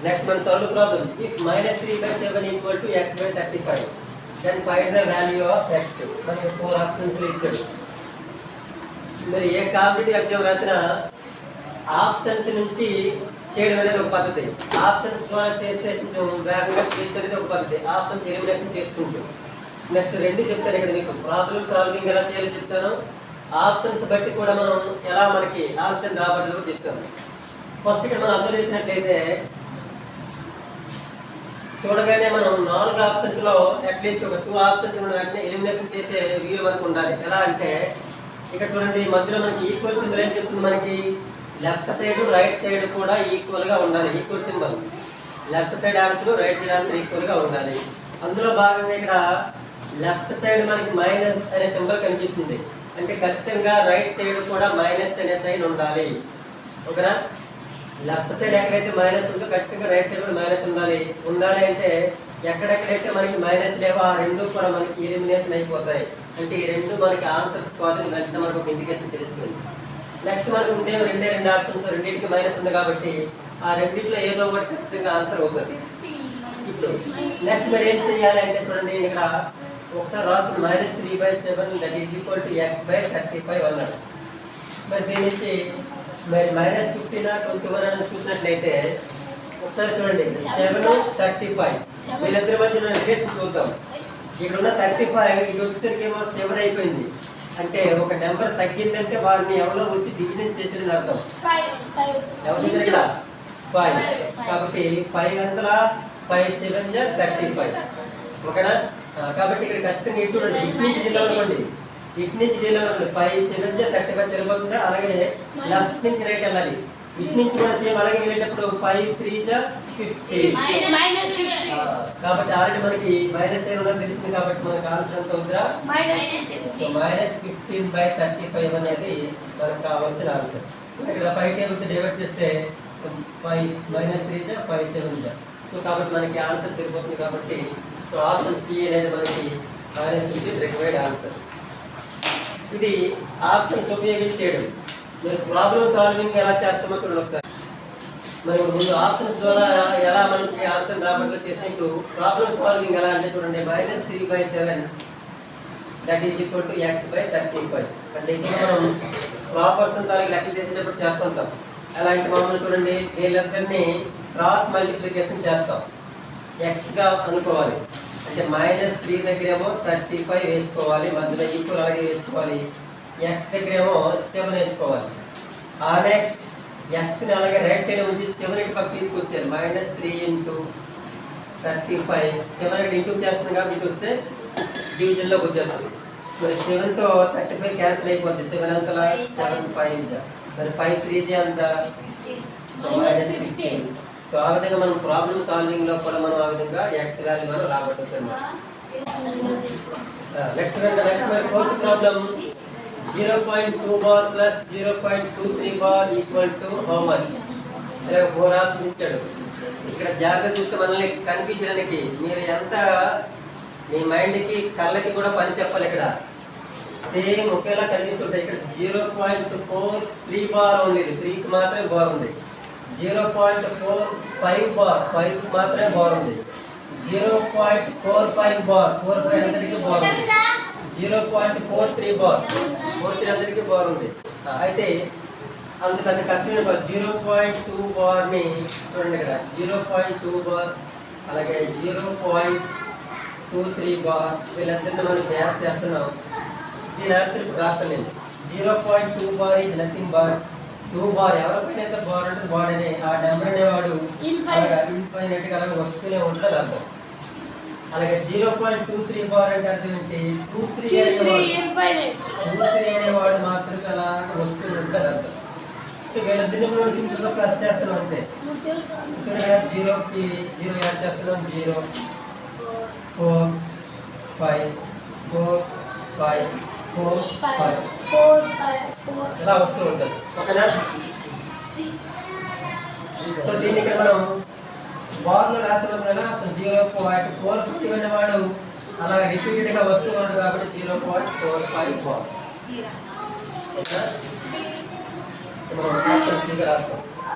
Next మన third problem. If -3/7 equal to x/35 then find the value of x. మనకి 4 options ఇచ్చాడు. మరి ఏ కాంపిటేటివ్ ఎగ్జామ్ రాసినా ఆప్షన్స్ నుంచి చేయడం అనేది ఒక పద్ధతి. ఆప్షన్స్ ద్వారా చేస్తే కొంచెం వేగంగా చేసేది ఒక పద్ధతి. ఆప్షన్స్ ఎలిమినేషన్ చేసుకుంటూ నెక్స్ట్ రెండు చెప్తాను. ఇక్కడ మీకు ప్రాబ్లమ్ సాల్వింగ్ ఎలా చేయాలో చెప్తాను. ఆప్షన్స్ బట్టి కూడా మనం ఎలా మనకి ఆన్సర్ రాబట్టలో చెప్తాను. ఫస్ట్ ఇక్కడ మనం అబ్జర్వ్ చేసినట్లయితే చూడగానే మనం 4 ఆప్షన్స్లో అట్లీస్ట్ ఒక 2 ఆప్షన్స్ మనం వెంటనే ఎలిమినేషన్ చేసే వీలు మనకు ఉండాలి. ఎలా అంటే ఇక్కడ చూడండి, మధ్యలో మనకి ఈక్వల్ సింబల్ ఏం చెప్తుంది, మనకి లెఫ్ట్ సైడ్ రైట్ సైడ్ కూడా ఈక్వల్గా ఉండాలి. Equal symbol left side answer right side answer ఈక్వల్గా ఉండాలి. అందులో భాగంగా ఇక్కడ లెఫ్ట్ సైడ్ మనకి మైనస్ అనే సింబల్ కనిపిస్తుంది. అంటే ఖచ్చితంగా రైట్ సైడ్ కూడా మైనస్ అనే సైన్ ఉండాలి. ఓకేనా? లెఫ్ట్ సైడ్ ఎక్కడైతే మైనస్ ఉందో ఖచ్చితంగా రైట్ సైడ్ కూడా మైనస్ ఉండాలి. ఉండాలి అంటే ఎక్కడెక్కడైతే మనకి మైనస్ లేవో ఆ రెండు కూడా మనకి ఎలిమినేషన్ అయిపోతాయి. అంటే ఈ రెండు మనకి ఆన్సర్స్ కాదు, వెంటనే మనకు ఒక ఇండికేషన్ తెలుస్తుంది. నెక్స్ట్ మనకు ఉండే రెండు ఆప్షన్స్, రెండింటికి మైనస్ ఉంది కాబట్టి ఆ రెండింటిలో ఏదో ఒకటి ఖచ్చితంగా ఆన్సర్ అవుతుంది. ఇప్పుడు నెక్స్ట్ మరి ఏం చేయాలి అంటే చూడండి, ఇక్కడ ఒకసారి రాసుకుని -3/7 that is equal to x/35 అన్నాడు. మరి దీని నుంచి మరి -15 21 అని చూసినట్లయితే ఒకసారి చూడండి, 7 35 వీళ్ళిద్దరి మధ్య రిలేషన్ చూద్దాం. ఇక్కడ ఉన్న 35 ఇది వచ్చేసరికి ఏమో 7 అయిపోయింది. అంటే ఒక నెంబర్ తగ్గిందంటే వారిని ఎవరో వచ్చి డివిజన్ చేసేది అర్థం. ఎవరు ఇక్కడ 5 కాబట్టి 5 7 35. ఓకేనా? కాబట్టి ఇక్కడ ఖచ్చితంగా ఇటు చూడండి, ఇటు నుంచి డీల్ అనుకోండి, ఇటు నుంచి డీల్ అనుకోండి. 5 7 35 సరిపోతుందా? అలాగే లెఫ్ట్ నుంచి రైట్ వెళ్ళాలి. ఇటు నుంచి కూడా సేమ్ అలాగే వెళ్ళేటప్పుడు 5 3 50. కాబట్టి ఆల్రెడీ మనకి మైనస్ ఏ ఉన్నది తెలిసింది కాబట్టి మనకి ఆన్సర్ ఎంత అవుతుందా? -15/35 అనేది మనకు కావాల్సిన ఆన్సర్. ఇక్కడ 5 టేబుల్తో డివైడ్ చేస్తే 5 -3 5 7. సో కాబట్టి మనకి ఆన్సర్ సరిపోతుంది. కాబట్టి సో ఆప్షన్ సి అనేది మనకి -15 రిక్వైర్డ్ ఆన్సర్. ఇది ఆప్షన్స్ ఉపయోగించేయడం. మరి ప్రాబ్లమ్ సాల్వింగ్ ఎలా చేస్తామో చూడండి ఒకసారి. మరి ముందు ఆప్షన్స్ ద్వారా ఎలా మనకి ఆన్సర్ రాబట్టలో చేసినట్టు ప్రాబ్లమ్ సాల్వింగ్ ఎలా అంటే చూడండి, -3/7 that is equal to x/35. అంటే ఇప్పుడు మనం ప్రాపర్సన్ తాలూకు లెక్కలు చేసేటప్పుడు చేస్తుంటాం. ఎలా అంటే మామూలు చూడండి, వీళ్ళిద్దరిని క్రాస్ మల్టిప్లికేషన్ చేస్తాం. ఎక్స్గా అనుకోవాలి. అంటే -3 దగ్గరేమో 35 వేసుకోవాలి, మధ్యలో ఈక్వల్ అలాగే వేసుకోవాలి. ఎక్స్ దగ్గరేమో 7 వేసుకోవాలి. ఆ నెక్స్ట్ ఎక్స్ని అలాగే రైట్ సైడ్ ఉంచి 7 ఇటు పక్క తీసుకొచ్చారు. -3 × 35 7 ఇంటూ చేస్తుంది కాబట్టి ఇటు వస్తే డివిజన్లోకి వచ్చేస్తుంది. మరి 7తో 35 క్యాన్సిల్ అయిపోతుంది. 7 అంతలా 7 5 మరి 5 3 అంత -15. సో ఆ విధంగా మనం ప్రాబ్లమ్ సాల్వింగ్ లో కూడా మనం ఆ విధంగా ఎక్స్ వాల్యూ మనం రాబట్టవచ్చు. నెక్స్ట్ మరి fourth problem, 0.2 bar plus 0.23 bar equal to how much? ఇలా 4 ఆప్షన్స్ ఇచ్చాడు. ఇక్కడ జాగ్రత్త చూస్తే మనల్ని కనిపించడానికి మీరు ఎంత మీ మైండ్కి కళ్ళకి కూడా పని చెప్పాలి. ఇక్కడ సేమ్ ఒకేలా కనిపిస్తుంటాయి. ఇక్కడ 0.43 బార్ ఉంది, 3కి మాత్రమే బార్ ఉంది. 0.45 బార్ 5కి మాత్రమే బార్ ఉంది. 0.45 బార్ 45 అందరికీ బార్ ఉంది. 0.43 బార్ 43 అందరికీ బార్ ఉంది. అయితే అందుకని కష్టమైన బార్ 0.2 బార్ని చూడండి. ఇక్కడ 0.2 బార్ అలాగే 0.23 బార్ వీళ్ళందరినీ మనం యాడ్ చేస్తున్నాం. దీని ఆన్సర్ ఇప్పుడు రాస్తాను నేను. 0.2 bar is nothing bar 2 bar ఎవరికైనా బార్ అంటే బార్ అనే ఆ నెంబర్ అనేవాడు ఇన్ఫైనైట్ గా అలాగే వస్తూనే ఉంటుంది అర్థం. అలాగే 0.23 బార్ అంటే అర్థం ఏంటి? 23 అనేవాడు మాత్రమే అలా వస్తూ ఉంటుంది అర్థం. సో వీళ్ళిద్దరిని మనం సింపుల్ గా ప్లస్ చేస్తున్నాం అంతే. చూడండి, 0కి 0 యాడ్ చేస్తున్నాం. 0 4 5 4 5 4 5 ఇలా వస్తూ ఉంటుంది. ఓకేనా? సో దీన్ని ఇక్కడ మనం బార్లో రాసినప్పుడు ఎలా 0.450 అనేవాడు అలాగే రిపీటెడ్గా వస్తూ ఉన్నాడు కాబట్టి 0.45 బార్. ఓకేనా? మనం రాస్తాం.